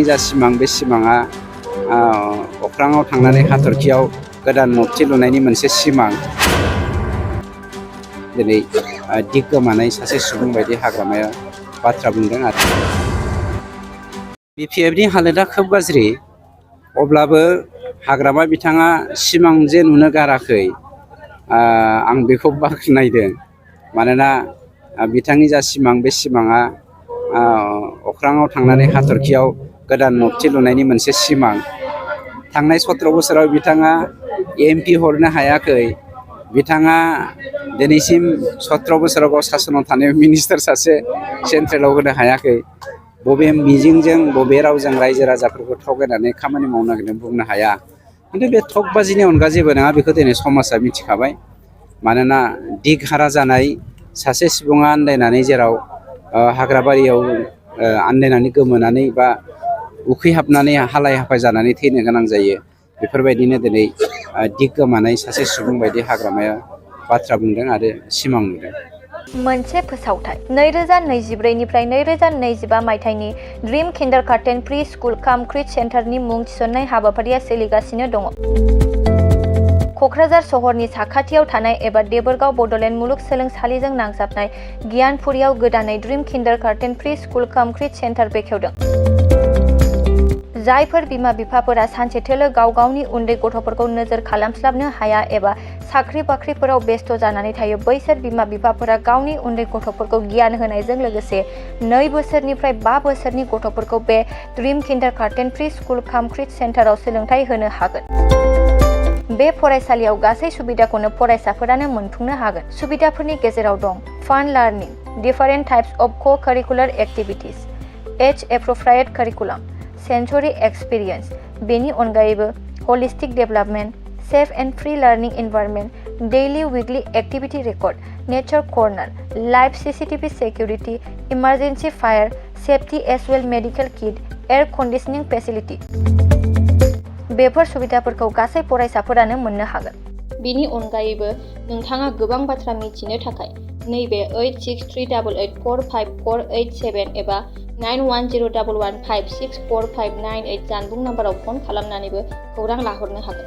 जा सिमां बे सिमाङा अख्राङाव थांनानै हाथरखियाव गोदान न'बथि लुनायनि मोनसे सिमां दिनै दिग गोमानाय सासे सुबुं बायदि हाग्रामाया बाथ्रा बुंदों आरो BPFनि हालोदा खोब गाज्रि अब्लाबो हाग्रामा बिथाङा सिमां जे नुनो गाराखै आं बेखौ बाख्नायदों मानोना बिथांनि जा सिमां बे सिमाङा अख्राङाव थांनानै हाथरखियाव गोदान न'बथि लुनायनि मोनसे सिमां थांनाय 17 बोसोराव बिथाङा MP हरनो हायाखै बिथाङा दिनैसिम 17 बोसोराव गाव सासनाव थानायाव मिनिस्टार सासे सेन्ट्रेलाव होनो हायाखै बबे मिजिंजों बबे रावजों रायजो राजाफोरखौ थगायनानै खामानि मावनो नागिरदों बुंनो हाया खिन्थु बे थकबाजिनि अनगा जेबो नङा बेखौ दिनै समाजा मिथिखाबाय मानोना दिगहारा जानाय सासे सुबुङा आन्दायनानै जेराव हाग्राबारियाव आन्दायनानै गोमोनानै बा उखैहाबनानै हालाय हाफाय जानानै थैनो गोनां जायो बेफोरबायदिनो दिनै दिग गोमानाय सासे सुबुं बायदि हाग्रामाया बाथ्रा बुंदों आरो सिमां नुदों। मोनसे फोसावथाय 2024 निफ्राय 2025 मायथाइनि ड्रीम किन्डारगार्टेन प्रि स्कुल काम क्रिच सेन्टारनि मुं थिसननाय हाबाफारिया सोलिगासिनो दङ। क'क्राझार सहरनि साखाथियाव थानाय एबा देबोरगाव बड'लेण्ड मुलुगसोलोंसालिजों नांजाबनाय गियानपुरियाव गोदानै ड्रीम किन्डारगार्टेन प्रि स्कुल काम क्रिच सेन्टार बेखेवदों। जायफोर बिमा बिफाफोरा सानसेथोलो गाव गावनि उन्दै गथ'फोरखौ नोजोर खालामस्लाबनो हाया एबा साख्रि बाख्रिफोराव बेस्थ' जानानै थायो बैसोर बिमा बिफाफोरा गावनि उन्दै गथ'फोरखौ गियान होनायजों लोगोसे 2 बोसोरनिफ्राय 5 बोसोरनि गथ'फोरखौ बे ड्रीम किन्डारगार्टेन प्रि स्कुल काम क्रिच सेन्टाराव सोलोंथाइ होनो हागोन। बे फरायसालियाव गासै सुबिदाखौनो फरायसाफोरानो मोनफुंनो हागोन। सुबिदाफोरनि गेजेराव दं fun learning, different types of co-curricular activities, as appropriate curriculum, sensory experience, बेनि अनगायैबो holistic development, safe and free learning environment, daily weekly activity record, nature corner, live CCTV security, emergency fire safety as well medical kit, air conditioning facility. Before सुबिदाफोरखौ गासै फरायसाफोरानो मोननो हागोन। बेनि अनगायैबो नोंथाङा गोबां बाथ्रा मिथिनो थाखाय नैबे 8638145487 एबा 9101156459 जानबुं नाम्बाराव फन खालामनानैबो खौरां लाहरनो हागोन।